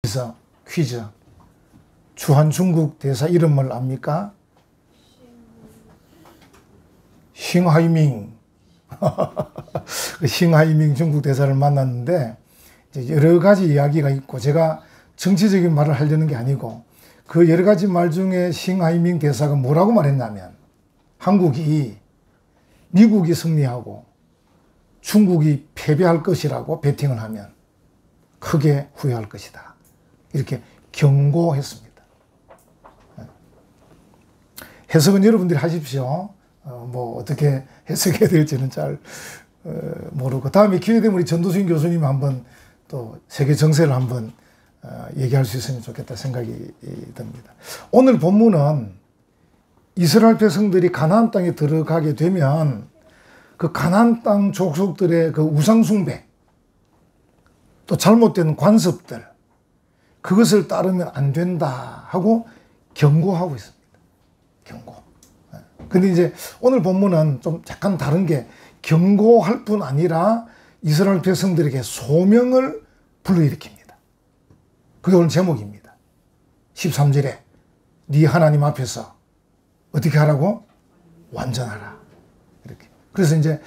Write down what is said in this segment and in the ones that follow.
그래서 퀴즈. 주한 중국 대사 이름을 압니까? 싱하이밍. 싱하이밍 중국 대사를 만났는데 이제 여러 가지 이야기가 있고, 제가 정치적인 말을 하려는 게 아니고 그 여러 가지 말 중에 싱하이밍 대사가 뭐라고 말했냐면, 한국이 미국이 승리하고 중국이 패배할 것이라고 베팅을 하면 크게 후회할 것이다. 이렇게 경고했습니다. 해석은 여러분들이 하십시오. 뭐 어떻게 해석해야 될지는 잘 모르고, 다음에 기회되면 우리 전도수인 교수님 한번 또 세계 정세를 한번 얘기할 수 있으면 좋겠다 생각이 듭니다. 오늘 본문은 이스라엘 백성들이 가나안 땅에 들어가게 되면 그 가나안 땅 족속들의 그 우상 숭배, 또 잘못된 관습들, 그것을 따르면 안 된다 하고 경고하고 있습니다. 경고. 근데 이제 오늘 본문은 좀 약간 다른 게, 경고할 뿐 아니라 이스라엘 백성들에게 소명을 불러일으킵니다. 그게 오늘 제목입니다. 13절에 네 하나님 앞에서 어떻게 하라고? 완전하라. 이렇게. 그래서 이제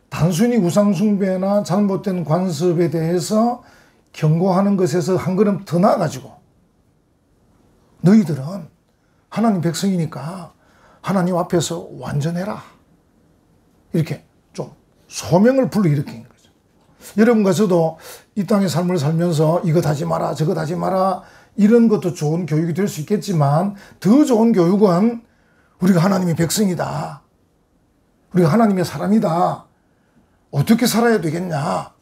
단순히 우상숭배나 잘못된 관습에 대해서 경고하는 것에서 한 걸음 더 나아가지고, 너희들은 하나님 백성이니까 하나님 앞에서 완전해라. 이렇게 좀 소명을 불러일으킨 거죠. 여러분과 저도 이 땅의 삶을 살면서 이것 하지 마라, 저것 하지 마라, 이런 것도 좋은 교육이 될 수 있겠지만, 더 좋은 교육은 우리가 하나님의 백성이다, 우리가 하나님의 사람이다, 어떻게 살아야 되겠냐,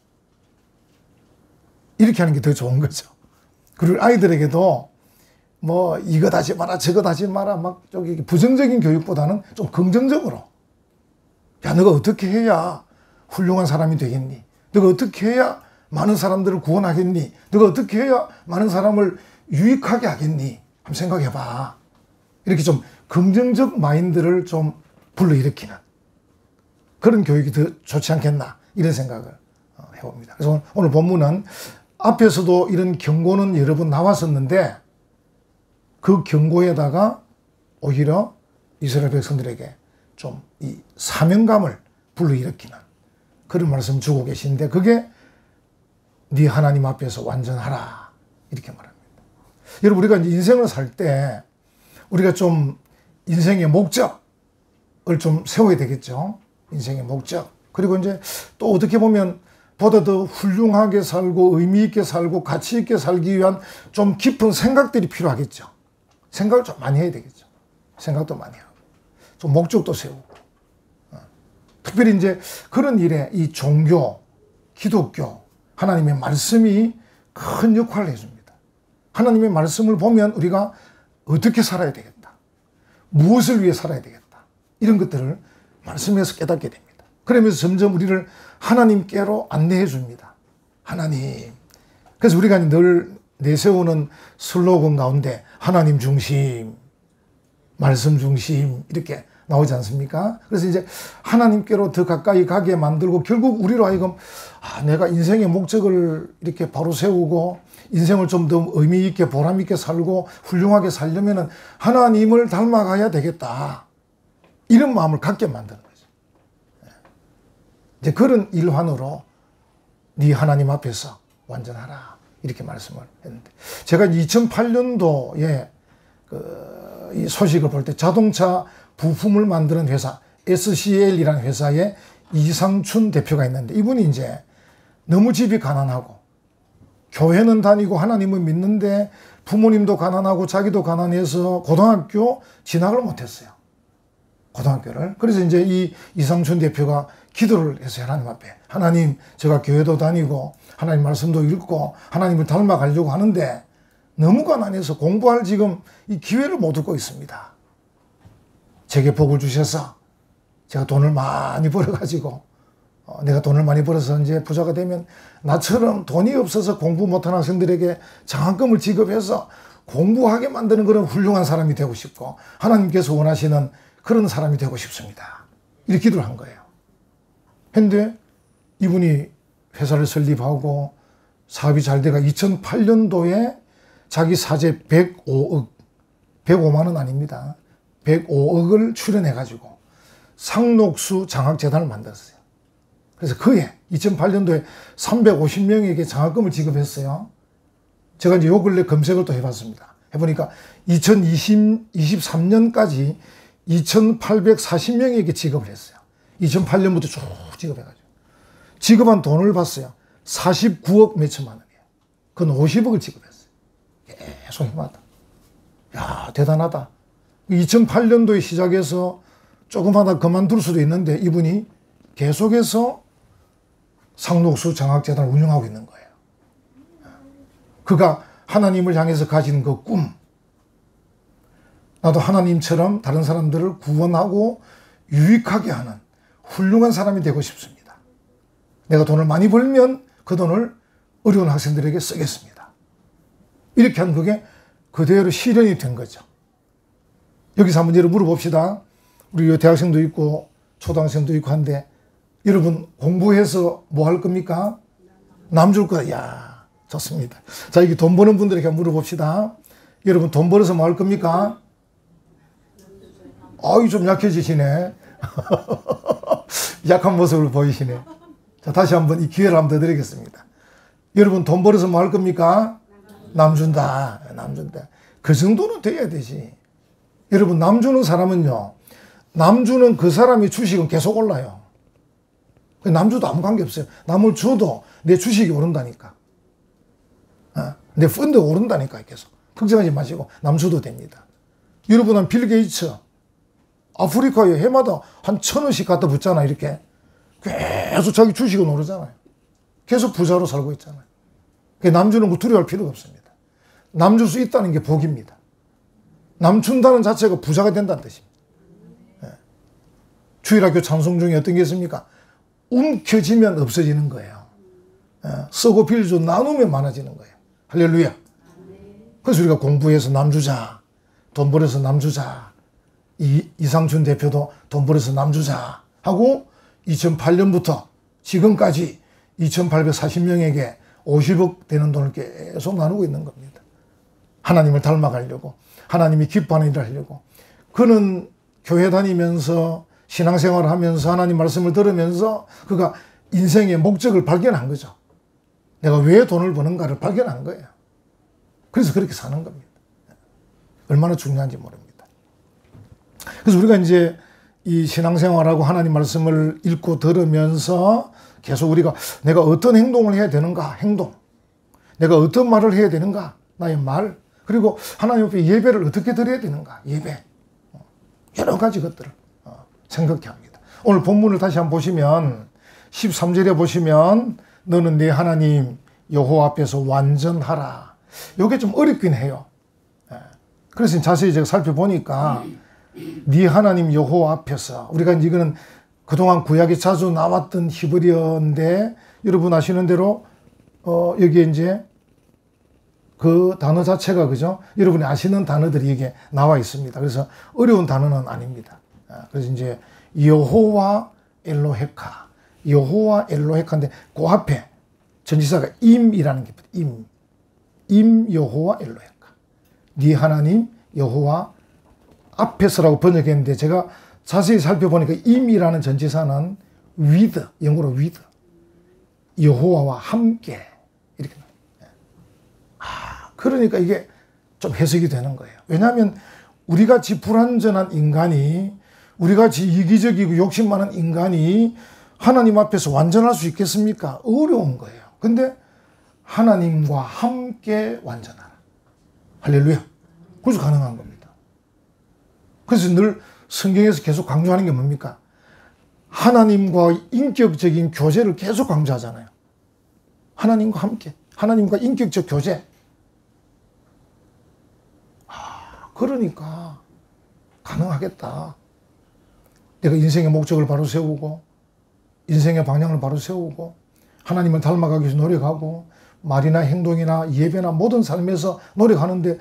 이렇게 하는 게 더 좋은 거죠. 그리고 아이들에게도 뭐 이것 하지 마라, 저것 하지 마라, 막 저기 부정적인 교육보다는 좀 긍정적으로, 야, 너가 어떻게 해야 훌륭한 사람이 되겠니? 너가 어떻게 해야 많은 사람들을 구원하겠니? 너가 어떻게 해야 많은 사람을 유익하게 하겠니? 한번 생각해봐. 이렇게 좀 긍정적 마인드를 좀 불러일으키는 그런 교육이 더 좋지 않겠나, 이런 생각을 해봅니다. 그래서 오늘 본문은 앞에서도 이런 경고는 여러 번 나왔었는데, 그 경고에다가 오히려 이스라엘 백성들에게 좀 이 사명감을 불러일으키는 그런 말씀 주고 계신데, 그게 네 하나님 앞에서 완전하라, 이렇게 말합니다. 여러분, 우리가 이제 인생을 살 때 우리가 좀 인생의 목적을 좀 세워야 되겠죠. 인생의 목적. 그리고 이제 또 어떻게 보면 보다 더 훌륭하게 살고 의미 있게 살고 가치 있게 살기 위한 좀 깊은 생각들이 필요하겠죠. 생각을 좀 많이 해야 되겠죠. 생각도 많이 하고 좀 목적도 세우고. 특별히 이제 그런 일에 이 종교, 기독교, 하나님의 말씀이 큰 역할을 해줍니다. 하나님의 말씀을 보면 우리가 어떻게 살아야 되겠다, 무엇을 위해 살아야 되겠다, 이런 것들을 말씀에서 깨닫게 됩니다. 그러면서 점점 우리를 하나님께로 안내해 줍니다. 하나님. 그래서 우리가 늘 내세우는 슬로건 가운데 하나님 중심, 말씀 중심, 이렇게 나오지 않습니까? 그래서 이제 하나님께로 더 가까이 가게 만들고, 결국 우리로 하여금 내가 인생의 목적을 이렇게 바로 세우고 인생을 좀 더 의미 있게 보람 있게 살고 훌륭하게 살려면은 하나님을 닮아가야 되겠다, 이런 마음을 갖게 만드는 거죠. 이제 그런 일환으로 네 하나님 앞에서 완전하라, 이렇게 말씀을 했는데, 제가 2008년도에 이 소식을 볼 때 자동차 부품을 만드는 회사 SCL이라는 회사에 이상춘 대표가 있는데, 이분이 이제 너무 집이 가난하고 교회는 다니고 하나님을 믿는데 부모님도 가난하고 자기도 가난해서 고등학교 진학을 못했어요. 고등학교를. 그래서 이제 이 이상춘 대표가 기도를 했어요. 하나님 앞에. 하나님, 제가 교회도 다니고 하나님 말씀도 읽고 하나님을 닮아가려고 하는데 너무 가난해서 공부할 지금 이 기회를 못 얻고 있습니다. 제게 복을 주셔서 제가 돈을 많이 벌어가지고 내가 돈을 많이 벌어서 이제 부자가 되면 나처럼 돈이 없어서 공부 못한 학생들에게 장학금을 지급해서 공부하게 만드는 그런 훌륭한 사람이 되고 싶고, 하나님께서 원하시는 그런 사람이 되고 싶습니다. 이렇게 기도를 한 거예요. 근데 이분이 회사를 설립하고 사업이 잘 돼가 2008년도에 자기 사재 105억, 105만 원 아닙니다. 105억을 출연해가지고 상록수 장학재단을 만들었어요. 그래서 그해 2008년도에 350명에게 장학금을 지급했어요. 제가 이제 요 근래 검색을 또 해봤습니다. 해보니까 2023년까지 2,840명에게 지급을 했어요. 2008년부터 쭉 지급해가지고. 지급한 돈을 봤어요. 49억 몇천만 원이에요. 그건 50억을 지급했어요. 계속 해마다. 야, 대단하다. 2008년도에 시작해서 조금 하다 그만둘 수도 있는데 이분이 계속해서 상록수 장학재단을 운영하고 있는 거예요. 그가 하나님을 향해서 가진 그 꿈, 나도 하나님처럼 다른 사람들을 구원하고 유익하게 하는 훌륭한 사람이 되고 싶습니다. 내가 돈을 많이 벌면 그 돈을 어려운 학생들에게 쓰겠습니다. 이렇게 한 그게 그대로 실현이 된 거죠. 여기서 한번 여러분 물어봅시다. 우리 대학생도 있고 초등학생도 있고 한데 여러분 공부해서 뭐 할 겁니까? 남 줄 거야. 야, 좋습니다. 자, 여기 돈 버는 분들에게 한번 물어봅시다. 여러분 돈 벌어서 뭐 할 겁니까? 아유, 좀 약해지시네. 약한 모습을 보이시네. 자, 다시 한번 이 기회를 한번 더 드리겠습니다. 여러분 돈 벌어서 뭐 할 겁니까? 남 준다. 남 준다. 그 정도는 돼야 되지. 여러분 남 주는 사람은요, 남 주는 그 사람이 주식은 계속 올라요. 남 줘도 아무 관계 없어요. 남을 줘도 내 주식이 오른다니까. 내 펀드가 오른다니까 계속. 걱정하지 마시고 남 줘도 됩니다. 여러분은 빌 게이츠 아프리카에 해마다 한 1,000원씩 갖다 붙잖아. 이렇게 계속 자기 주식은 오르잖아요. 계속 부자로 살고 있잖아요. 남 주는 거 두려워할 필요가 없습니다. 남 줄 수 있다는 게 복입니다. 남 준다는 자체가 부자가 된다는 뜻입니다. 주일학교 찬송 중에 어떤 게 있습니까? 움켜쥐면 없어지는 거예요. 쓰고 빌줘 나누면 많아지는 거예요. 할렐루야. 그래서 우리가 공부해서 남 주자, 돈 벌어서 남 주자, 이상춘 대표도 돈 벌어서 남 주자 하고 2008년부터 지금까지 2,840명에게 50억 되는 돈을 계속 나누고 있는 겁니다. 하나님을 닮아가려고, 하나님이 기뻐하는 일을 하려고. 그는 교회 다니면서 신앙생활을 하면서 하나님 말씀을 들으면서 그가 인생의 목적을 발견한 거죠. 내가 왜 돈을 버는가를 발견한 거예요. 그래서 그렇게 사는 겁니다. 얼마나 중요한지 모릅니다. 그래서 우리가 이제 이 신앙생활하고 하나님 말씀을 읽고 들으면서 계속 우리가 내가 어떤 행동을 해야 되는가, 행동. 내가 어떤 말을 해야 되는가, 나의 말. 그리고 하나님 앞에 예배를 어떻게 드려야 되는가, 예배. 여러 가지 것들을 생각해야 합니다. 오늘 본문을 다시 한번 보시면 13절에 보시면 너는 네 하나님 여호와 앞에서 완전하라. 이게 좀 어렵긴 해요. 그래서 자세히 제가 살펴보니까 네 하나님 여호와 앞에서, 우리가 이거는 그동안 구약에 자주 나왔던 히브리어인데 여러분 아시는 대로 여기에 이제 그 단어 자체가, 그죠? 여러분이 아시는 단어들이 이게 나와 있습니다. 그래서 어려운 단어는 아닙니다. 그래서 이제 여호와 엘로헤카, 여호와 엘로헤카인데 그 앞에 전치사가 임이라는 게 있거든요. 임 여호와 엘로헤카. 네 하나님 여호와 앞에서라고 번역했는데 제가 자세히 살펴보니까 임이라는 전치사는 with, 영어로 with, 여호와와 함께 이렇게. 그러니까 이게 좀 해석이 되는 거예요. 왜냐하면 우리같이 불완전한 인간이, 우리같이 이기적이고 욕심 많은 인간이 하나님 앞에서 완전할 수 있겠습니까? 어려운 거예요. 근데 하나님과 함께 완전하라. 할렐루야. 그래서 가능한 겁니다. 그래서 늘 성경에서 계속 강조하는 게 뭡니까? 하나님과 인격적인 교제를 계속 강조하잖아요. 하나님과 함께, 하나님과 인격적 교제. 그러니까 가능하겠다. 내가 인생의 목적을 바로 세우고 인생의 방향을 바로 세우고 하나님을 닮아가기 위해서 노력하고 말이나 행동이나 예배나 모든 삶에서 노력하는데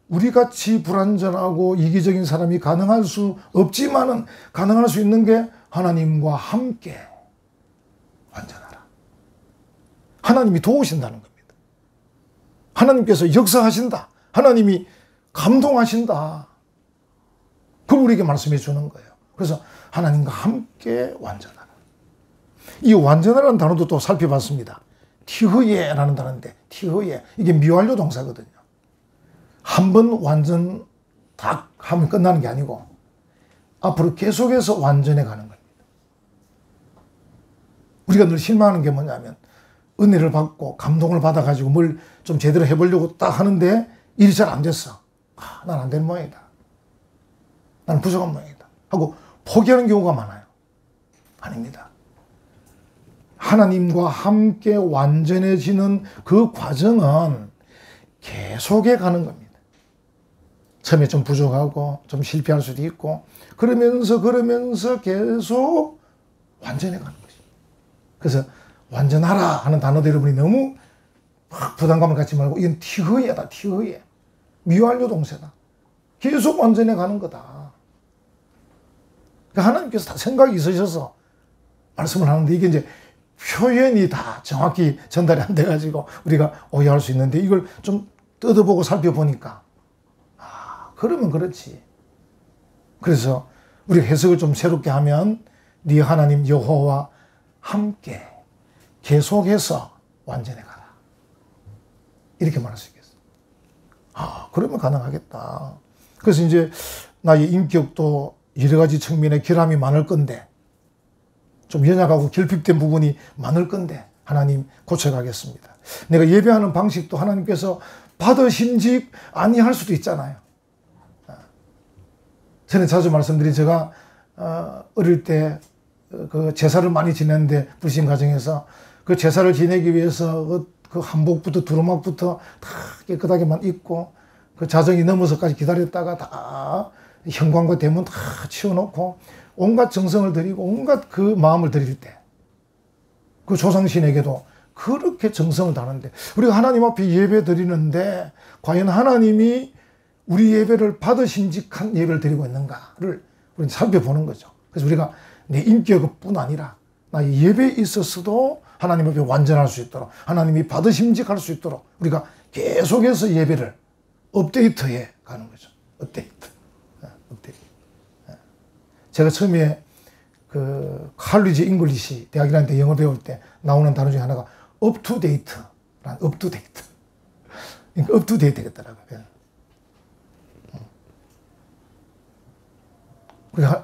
우리같이 불완전하고 이기적인 사람이 가능할 수 없지만은 가능할 수 있는 게 하나님과 함께 완전하라. 하나님이 도우신다는 겁니다. 하나님께서 역사하신다. 하나님이 감동하신다. 그걸 우리에게 말씀해 주는 거예요. 그래서 하나님과 함께 완전하라. 이 완전하라는 단어도 또 살펴봤습니다. 티흐예라는 단어인데, 티흐예, 이게 미완료 동사거든요. 한 번 완전 딱 하면 끝나는 게 아니고 앞으로 계속해서 완전해 가는 겁니다. 우리가 늘 실망하는 게 뭐냐면 은혜를 받고 감동을 받아가지고 뭘 좀 제대로 해보려고 딱 하는데 일이 잘 안 됐어. 난 안 된 모양이다. 나는 부족한 모양이다. 하고 포기하는 경우가 많아요. 아닙니다. 하나님과 함께 완전해지는 그 과정은 계속해 가는 겁니다. 처음에 좀 부족하고 좀 실패할 수도 있고 그러면서 계속 완전해 가는 거죠. 그래서 완전하라 하는 단어도 여러분이 너무 막 부담감을 갖지 말고 이건 티흐예다. 티흐예. 미완료 동사다. 계속 완전해 가는 거다. 그러니까 하나님께서 다 생각이 있으셔서 말씀을 하는데 이게 이제 표현이 다 정확히 전달이 안 돼가지고 우리가 오해할 수 있는데 이걸 좀 뜯어보고 살펴보니까 그러면 그렇지. 그래서 우리가 해석을 좀 새롭게 하면 네 하나님 여호와와 함께 계속해서 완전해 가라. 이렇게 말할 수 있겠어. 그러면 가능하겠다. 그래서 이제 나의 인격도 여러 가지 측면에 결함이 많을 건데 좀 연약하고 결핍된 부분이 많을 건데 하나님 고쳐가겠습니다. 내가 예배하는 방식도 하나님께서 받으심직 아니할 수도 있잖아요. 전에 자주 말씀드린 제가 어릴 때 그 제사를 많이 지냈는데 불신 가정에서 그 제사를 지내기 위해서 그 한복부터 두루마기부터 다 깨끗하게만 입고 그 자정이 넘어서까지 기다렸다가 다 현관과 대문 다 치워놓고 온갖 정성을 들이고 온갖 그 마음을 들일 때 그 조상신에게도 그렇게 정성을 다하는데 우리가 하나님 앞에 예배 드리는데 과연 하나님이 우리 예배를 받으심직한 예배를 드리고 있는가를 우리는 살펴보는 거죠. 그래서 우리가 내 인격뿐 아니라 나의 예배에 있어서도 하나님 앞에 완전할 수 있도록 하나님이 받으심직할 수 있도록 우리가 계속해서 예배를 업데이트해 가는 거죠. 업데이트. 제가 처음에 그 칼리지 잉글리시 대학 1학년 때 영어 배울 때 나오는 단어 중에 하나가 업투데이트라는 업투데이트. 그러니까 업투데이트 되겠더라고요.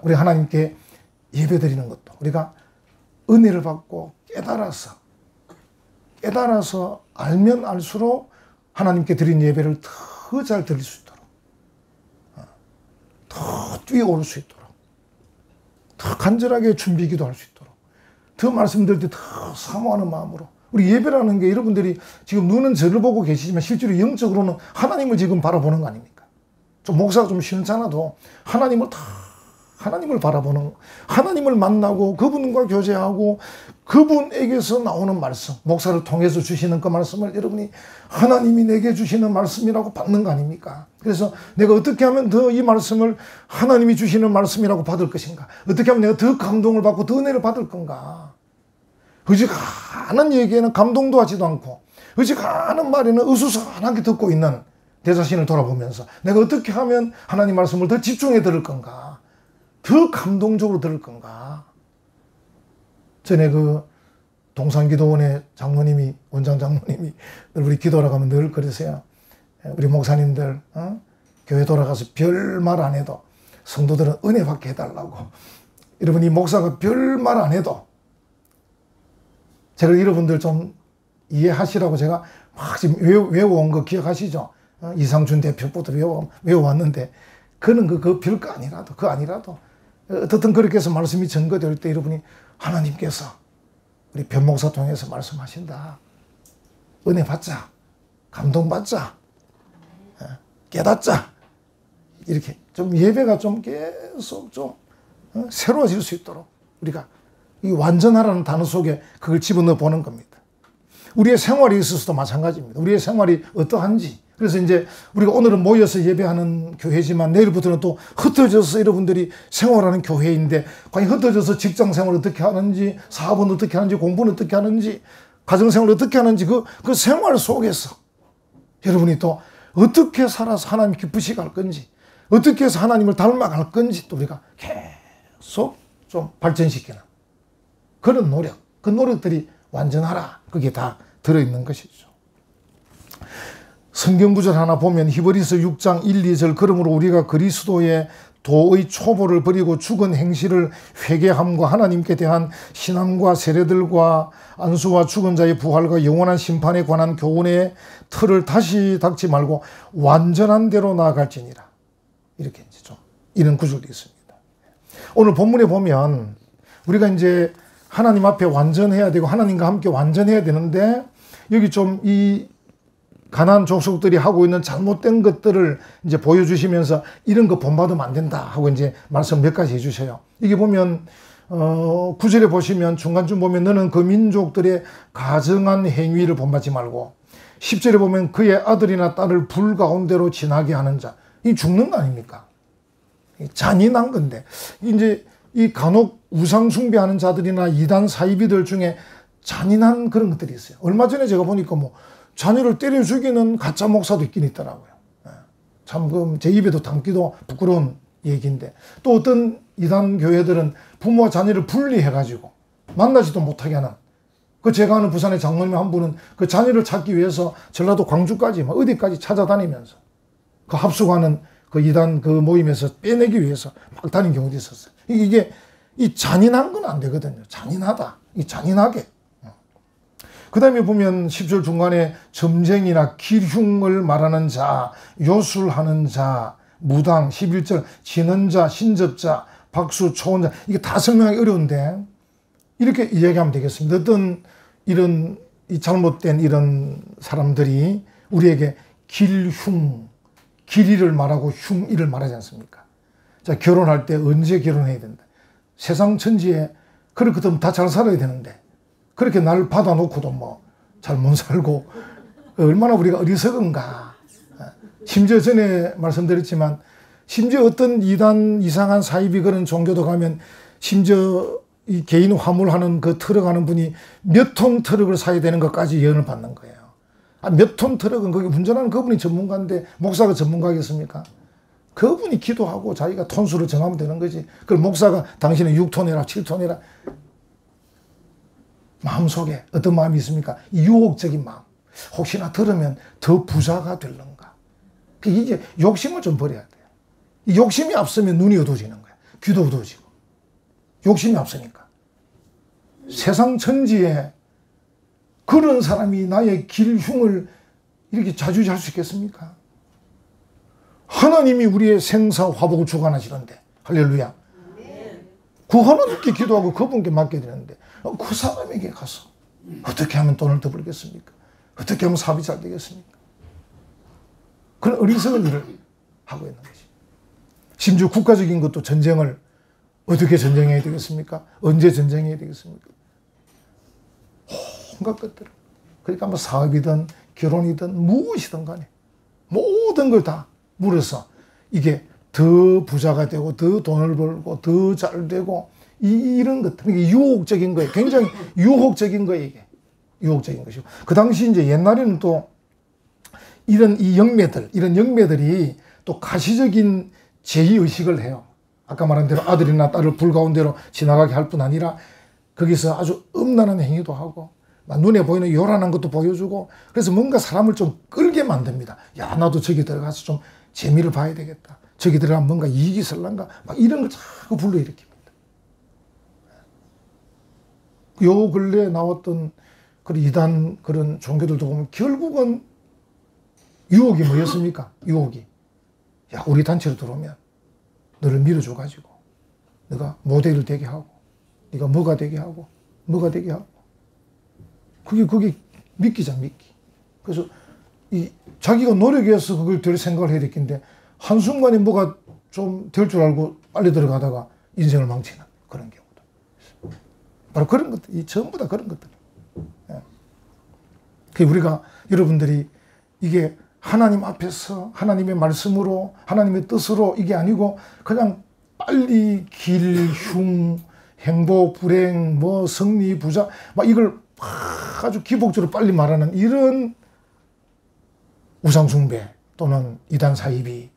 우리 하나님께 예배 드리는 것도 우리가 은혜를 받고 깨달아서 알면 알수록 하나님께 드린 예배를 더 잘 드릴 수 있도록 더 뛰어오를 수 있도록 더 간절하게 준비 기도할 수 있도록 더 말씀드릴 때 더 사모하는 마음으로 우리 예배라는 게 여러분들이 지금 눈은 저를 보고 계시지만 실제로 영적으로는 하나님을 지금 바라보는 거 아닙니까? 좀 목사가 좀 시원찮아도 하나님을 바라보는, 하나님을 만나고 그분과 교제하고 그분에게서 나오는 말씀, 목사를 통해서 주시는 그 말씀을 여러분이 하나님이 내게 주시는 말씀이라고 받는 거 아닙니까? 그래서 내가 어떻게 하면 더 이 말씀을 하나님이 주시는 말씀이라고 받을 것인가? 어떻게 하면 내가 더 감동을 받고 더 은혜를 받을 건가? 의지가는 얘기에는 감동도 하지도 않고 의지가는 말에는 으스스하게 듣고 있는 내 자신을 돌아보면서 내가 어떻게 하면 하나님 말씀을 더 집중해 들을 건가? 더 감동적으로 들을 건가? 전에 그 동산기도원의 장모님이, 원장 장모님이 우리 기도하러 가면 늘 그러세요. 우리 목사님들, 교회 돌아가서 별 말 안 해도 성도들은 은혜 받게 해달라고. 여러분, 이 목사가 별 말 안 해도 제가 여러분들 좀 이해하시라고 제가 막 지금 외워온 거 기억하시죠? 이상준 대표부터 외워왔는데 그는 그 별거 아니라도, 어떻든 그렇게 해서 말씀이 전거될 때 여러분이 하나님께서 우리 변목사 통해서 말씀하신다. 은혜 받자. 감동 받자. 깨닫자. 이렇게 좀 예배가 좀 계속 좀 새로워질 수 있도록 우리가 이 완전하라는 단어 속에 그걸 집어넣어 보는 겁니다. 우리의 생활에 있어서도 마찬가지입니다. 우리의 생활이 어떠한지. 그래서 이제 우리가 오늘은 모여서 예배하는 교회지만 내일부터는 또 흩어져서 여러분들이 생활하는 교회인데 과연 흩어져서 직장 생활을 어떻게 하는지, 사업은 어떻게 하는지, 공부는 어떻게 하는지, 가정 생활을 어떻게 하는지 그 생활 속에서 여러분이 또 어떻게 살아서 하나님 기쁘시게 할 건지, 어떻게 해서 하나님을 닮아갈 건지 또 우리가 계속 좀 발전시키는 그런 노력, 그 노력들이 완전하라. 그게 다 들어있는 것이죠. 성경구절 하나 보면 히브리서 6장 1, 2절 그러므로 우리가 그리스도의 도의 초보를 버리고 죽은 행실을 회개함과 하나님께 대한 신앙과 세례들과 안수와 죽은 자의 부활과 영원한 심판에 관한 교훈의 틀을 다시 닦지 말고 완전한 대로 나아갈지니라. 이렇게 이제 좀 이런 구절이 있습니다. 오늘 본문에 보면 우리가 이제 하나님 앞에 완전해야 되고 하나님과 함께 완전해야 되는데 여기 좀 이 가나안 족속들이 하고 있는 잘못된 것들을 이제 보여주시면서 이런 거 본받으면 안 된다 하고 이제 말씀 몇 가지 해주셔요. 이게 보면 9절에 보시면 중간쯤 보면 너는 그 민족들의 가증한 행위를 본받지 말고 10절에 보면 그의 아들이나 딸을 불 가운데로 지나게 하는 자. 이 죽는 거 아닙니까? 잔인한 건데 이제 이 간혹 우상 숭배하는 자들이나 이단 사이비들 중에 잔인한 그런 것들이 있어요. 얼마 전에 제가 보니까 뭐 자녀를 때려 죽이는 가짜 목사도 있긴 있더라고요. 참, 제 입에도 담기도 부끄러운 얘기인데, 또 어떤 이단 교회들은 부모와 자녀를 분리해가지고 만나지도 못하게 하는, 그 제가 아는 부산의 장로님 한 분은 그 자녀를 찾기 위해서 전라도 광주까지, 막 어디까지 찾아다니면서 그 합숙하는 그 이단 그 모임에서 빼내기 위해서 막 다닌 경우도 있었어요. 이게 이 잔인한 건 안 되거든요. 잔인하다. 이 잔인하게. 그 다음에 보면 10절 중간에 점쟁이나 기흉을 말하는 자, 요술하는 자, 무당, 11절 지는 자, 신접자, 박수, 초혼자, 이게 다 설명하기 어려운데 이렇게 이야기하면 되겠습니다. 어떤 이런 이 잘못된 이런 사람들이 우리에게 길흉, 길이를 말하고 흉이를 말하지 않습니까? 자, 결혼할 때 언제 결혼해야 된다. 세상 천지에 그렇거든 다 잘 살아야 되는데 그렇게 날 받아놓고도 뭐 잘 못 살고 얼마나 우리가 어리석은가. 심지어 전에 말씀드렸지만 심지어 어떤 이단 이상한 사이비 그런 종교도 가면 심지어 이 개인 화물하는 그 트럭 하는 분이 몇 톤 트럭을 사야 되는 것까지 예언을 받는 거예요. 몇 톤 트럭은 거기 운전하는 그분이 전문가인데 목사가 전문가겠습니까? 그분이 기도하고 자기가 톤수를 정하면 되는 거지. 그걸 목사가 당신은 6톤 해라 7톤 해라. 마음속에 어떤 마음이 있습니까? 유혹적인 마음. 혹시나 들으면 더 부자가 될런가. 이제 욕심을 좀 버려야 돼요. 이 욕심이 앞서면 눈이 어두워지는 거야. 귀도 어두워지고. 욕심이 앞서니까. 세상 천지에 그런 사람이 나의 길흉을 이렇게 자주할 수 있겠습니까? 하나님이 우리의 생사 화복을 주관하시는데 할렐루야. 구하나님께 기도하고 그분께 맡겨드리는데 그 사람에게 가서 어떻게 하면 돈을 더 벌겠습니까? 어떻게 하면 사업이 잘 되겠습니까? 그런 어리석은 일을 하고 있는 것이. 심지어 국가적인 것도 전쟁을 어떻게 전쟁해야 되겠습니까? 언제 전쟁해야 되겠습니까? 온갖 것들을. 그러니까 뭐 사업이든 결혼이든 무엇이든 간에 모든 걸 다 물어서 이게 더 부자가 되고 더 돈을 벌고 더 잘 되고 이런 것들. 이게 유혹적인 거예요. 굉장히 유혹적인 거예요, 이게. 유혹적인 것이고. 그 당시 이제 옛날에는 또 이런 이런 영매들이 또 가시적인 제의의식을 해요. 아까 말한 대로 아들이나 딸을 불 가운데로 지나가게 할 뿐 아니라 거기서 아주 음란한 행위도 하고 눈에 보이는 요란한 것도 보여주고 그래서 뭔가 사람을 좀 끌게 만듭니다. 야, 나도 저기 들어가서 좀 재미를 봐야 되겠다. 저기 들어가면 뭔가 이익이 있을란가 막 이런 걸 자꾸 불러일으킵니다. 요 근래에 나왔던 그런 이단 그런 종교들도 보면 결국은 유혹이 뭐였습니까? 유혹이. 야, 우리 단체로 들어오면 너를 밀어줘가지고 너가 모델을 되게 하고 네가 뭐가 되게 하고 뭐가 되게 하고 그게 믿기잖아, 믿기. 그래서 자기가 노력해서 그걸 될 생각을 해야 되겠는데 한순간에 뭐가 좀 될 줄 알고 빨리 들어가다가 인생을 망치는 그런 경우도. 바로 그런 것들, 전부 다 그런 것들. 그 우리가 여러분들이 이게 하나님 앞에서 하나님의 말씀으로 하나님의 뜻으로 이게 아니고 그냥 빨리 길, 흉, 행복, 불행, 뭐 승리, 부자 막 이걸 아주 기복적으로 빨리 말하는 이런 우상숭배, 또는 이단 사이비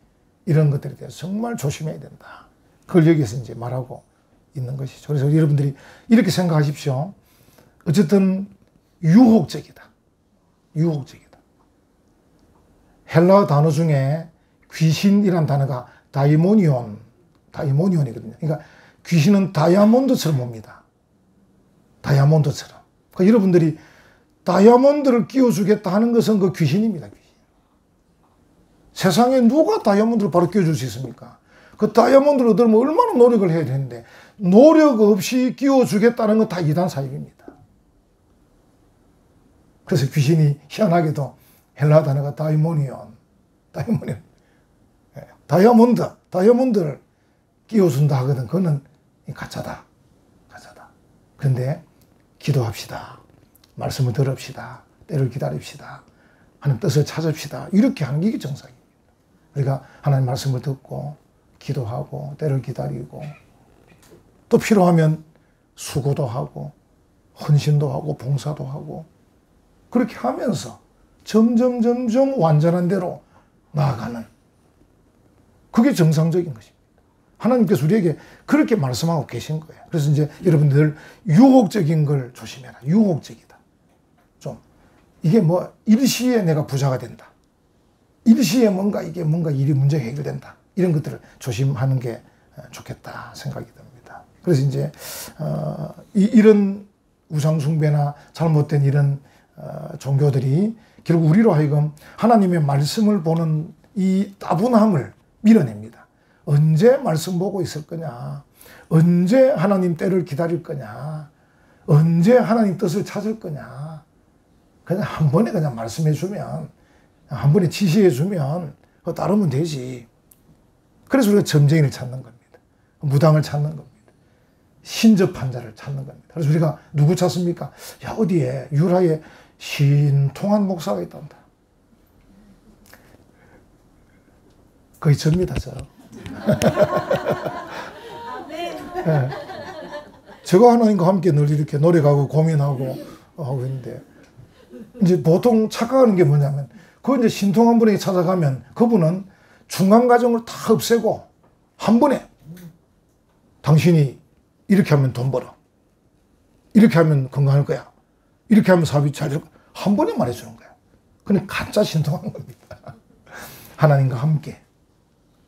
이런 것들에 대해서 정말 조심해야 된다. 그걸 여기서 이제 말하고 있는 것이죠. 그래서 여러분들이 이렇게 생각하십시오. 어쨌든 유혹적이다. 유혹적이다. 헬라어 단어 중에 귀신이란 단어가 다이모니온이거든요. 그러니까 귀신은 다이아몬드처럼 옵니다. 다이아몬드처럼. 그러니까 여러분들이 다이아몬드를 끼워주겠다 하는 것은 그 귀신입니다. 귀신. 세상에 누가 다이아몬드를 바로 끼워줄 수 있습니까? 그 다이아몬드를 얻으려면 얼마나 노력을 해야 되는데 노력 없이 끼워주겠다는 건 다 이단 사입입니다. 그래서 귀신이 희한하게도 헬라 단어가 다이아몬드를 끼워준다 하거든. 그거는 가짜다. 그런데 기도합시다. 말씀을 들읍시다. 때를 기다립시다. 하나님 뜻을 찾읍시다. 이렇게 하는 게 이게 정상입니다. 우리가 하나님 말씀을 듣고 기도하고 때를 기다리고 또 필요하면 수고도 하고 헌신도 하고 봉사도 하고 그렇게 하면서 점점 완전한 대로 나아가는 그게 정상적인 것입니다. 하나님께서 우리에게 그렇게 말씀하고 계신 거예요. 그래서 이제 여러분들 유혹적인 걸 조심해라. 유혹적이다. 좀 이게 뭐 일시에 내가 부자가 된다. 일시에 뭔가 일이 문제가 해결된다. 이런 것들을 조심하는 게 좋겠다 생각이 듭니다. 그래서 이제 이런 우상숭배나 잘못된 이런 종교들이 결국 우리로 하여금 하나님의 말씀을 보는 이 따분함을 밀어냅니다. 언제 말씀 보고 있을 거냐? 언제 하나님 때를 기다릴 거냐? 언제 하나님 뜻을 찾을 거냐? 그냥 한 번에 그냥 말씀해 주면, 한 번에 지시해 주면 따르면 되지. 그래서 우리가 점쟁이를 찾는 겁니다. 무당을 찾는 겁니다. 신접한 자를 찾는 겁니다. 그래서 우리가 누구 찾습니까? 야, 어디에 유라에 신통한 목사가 있단다. 거의 접니다, 저. 네. 제가 하나님과 함께 늘 이렇게 노력하고 고민하고 하고 있는데, 이제 보통 착각하는 게 뭐냐면, 그 이제 신통한 분에게 찾아가면 그분은 중간 과정을 다 없애고, 한 번에 당신이 이렇게 하면 돈 벌어. 이렇게 하면 건강할 거야. 이렇게 하면 사업이 잘 될 거야. 한 번에 말해주는 거야. 그냥 가짜 신통한 겁니다. 하나님과 함께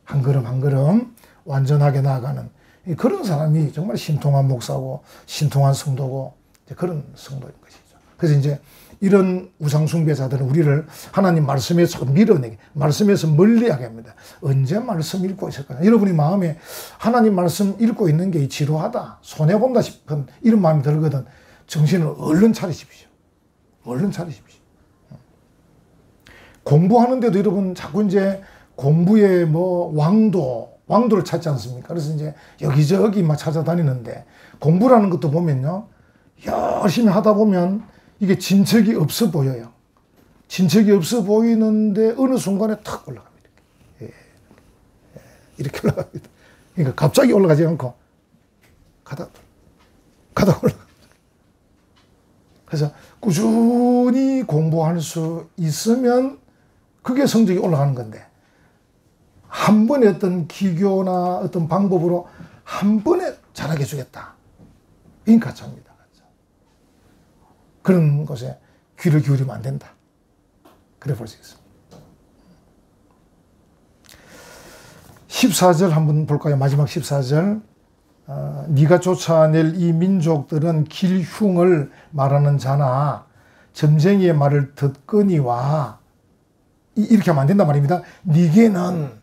한 걸음 한 걸음 완전하게 나아가는 그런 사람이 정말 신통한 목사고 신통한 성도고 그런 성도인 것이죠. 그래서 이제 이런 우상숭배자들은 우리를 하나님 말씀에서 밀어내게, 말씀에서 멀리하게 합니다. 언제 말씀 읽고 있을까요? 여러분이 마음에 하나님 말씀 읽고 있는 게 지루하다, 손해본다 싶은 이런 마음이 들거든. 정신을 얼른 차리십시오. 얼른 차리십시오. 공부하는데도 여러분 자꾸 이제 공부에 뭐 왕도를 찾지 않습니까? 그래서 이제 여기저기 막 찾아다니는데 공부라는 것도 보면요. 열심히 하다 보면 이게 진척이 없어 보여요. 진척이 없어 보이는데 어느 순간에 탁 올라갑니다. 이렇게 올라갑니다. 그러니까 갑자기 올라가지 않고 가다 올라갑니다. 그래서 꾸준히 공부할 수 있으면 그게 성적이 올라가는 건데 한 번에 어떤 기교나 어떤 방법으로 한 번에 잘하게 해주겠다. 이건 가짜입니다. 그런 것에 귀를 기울이면 안 된다. 그래 볼 수 있습니다. 14절 한번 볼까요? 마지막 14절. 네가 쫓아낼 이 민족들은 길흉을 말하는 자나 점쟁이의 말을 듣거니와 이렇게 하면 안 된단 말입니다. 네게는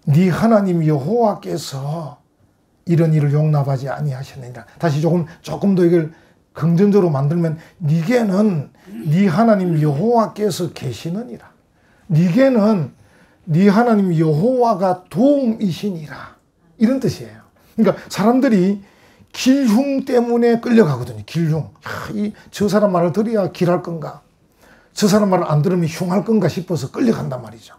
네 하나님 여호와께서 이런 일을 용납하지 아니하셨느니라. 다시 조금 더 이걸 긍정적으로 만들면 네게는 네 하나님 여호와께서 계시느니라. 네게는 네 하나님 여호와가 도움이시니라. 이런 뜻이에요. 그러니까 사람들이 길흉 때문에 끌려가거든요. 길흉. 저 사람 말을 들어야 길할 건가? 저 사람 말을 안 들으면 흉할 건가 싶어서 끌려간단 말이죠.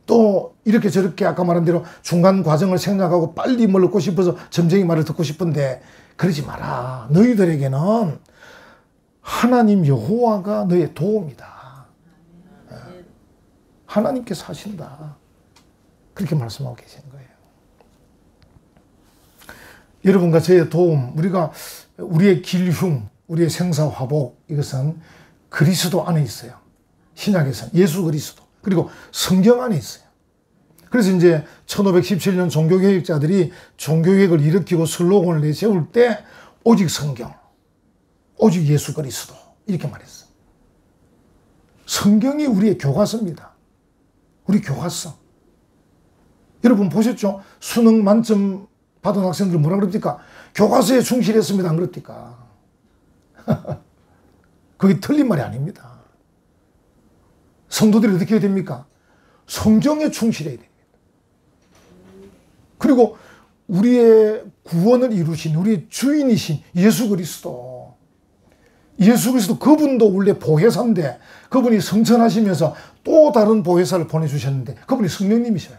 또 이렇게 저렇게 아까 말한 대로 중간 과정을 생략하고 빨리 뭘 얻고 싶어서 점쟁이 말을 듣고 싶은데 그러지 마라. 너희들에게는 하나님 여호와가 너의 도움이다. 하나님께서 하신다. 그렇게 말씀하고 계시는 거예요. 여러분과 저의 도움, 우리의 길흉, 우리의 생사화복, 이것은 그리스도 안에 있어요. 신약에서는 예수 그리스도, 그리고 성경 안에 있어요. 그래서 이제 1517년 종교개혁자들이 종교개혁을 일으키고 슬로건을 내세울 때 오직 성경, 오직 예수 그리스도 이렇게 말했어. 성경이 우리의 교과서입니다. 우리 교과서. 여러분 보셨죠? 수능 만점 받은 학생들 뭐라 그럽니까? 교과서에 충실했습니다. 안 그럽니까? 그게 틀린 말이 아닙니다. 성도들이 어떻게 해야 됩니까? 성경에 충실해야 됩니다. 그리고 우리의 구원을 이루신 우리의 주인이신 예수 그리스도, 그분도 원래 보혜사인데 그분이 성천하시면서 또 다른 보혜사를 보내주셨는데 그분이 성령님이셔요.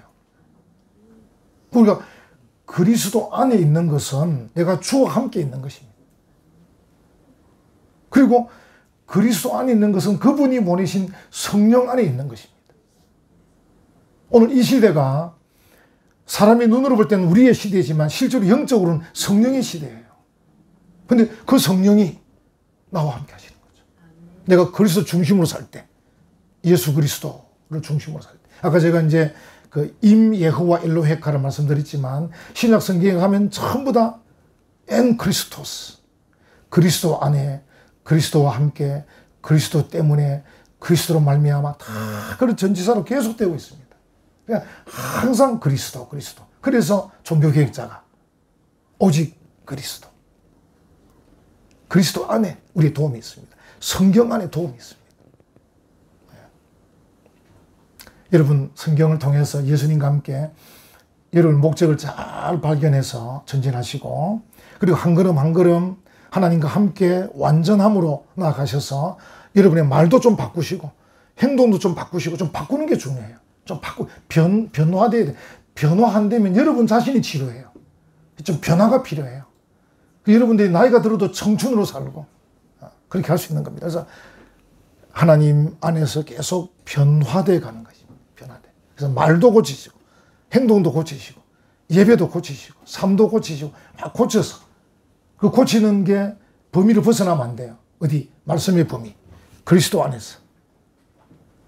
그러니까 그리스도 안에 있는 것은 내가 주와 함께 있는 것입니다. 그리고 그리스도 안에 있는 것은 그분이 보내신 성령 안에 있는 것입니다. 오늘 이 시대가 사람이 눈으로 볼 때는 우리의 시대지만 실제로 영적으로는 성령의 시대예요. 근데 그 성령이 나와 함께 하시는 거죠. 내가 그리스도 중심으로 살 때, 예수 그리스도를 중심으로 살 때. 아까 제가 이제 임 예호와 엘로헤카를 말씀드렸지만 신약 성경에 가면 전부 다 엔 크리스토스, 그리스도 안에, 그리스도와 함께, 그리스도 때문에, 그리스도로 말미암아 다 그런 전치사로 계속되고 있습니다. 그러니까 항상 그리스도. 그래서 종교개혁자가 오직 그리스도 안에 우리의 도움이 있습니다. 성경 안에 도움이 있습니다. 여러분 성경을 통해서 예수님과 함께 여러분 목적을 잘 발견해서 전진하시고, 그리고 한 걸음 한 걸음 하나님과 함께 완전함으로 나아가셔서 여러분의 말도 좀 바꾸시고 행동도 좀 바꾸시고, 좀 바꾸는 게 중요해요. 좀 변화돼야 돼. 변화 안 되면 여러분 자신이 지루해요. 좀 변화가 필요해요. 여러분들이 나이가 들어도 청춘으로 살고 그렇게 할 수 있는 겁니다. 그래서 하나님 안에서 계속 변화돼 가는 것입니다. 변화돼. 그래서 말도 고치시고 행동도 고치시고 예배도 고치시고 삶도 고치시고 막 고쳐서, 그 고치는 게 범위를 벗어나면 안 돼요. 어디? 말씀의 범위. 그리스도 안에서.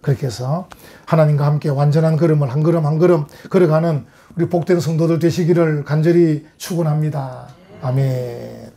그렇게 해서 하나님과 함께 완전한 걸음을 한 걸음 한 걸음 걸어가는 우리 복된 성도들 되시기를 간절히 축원합니다. 아멘.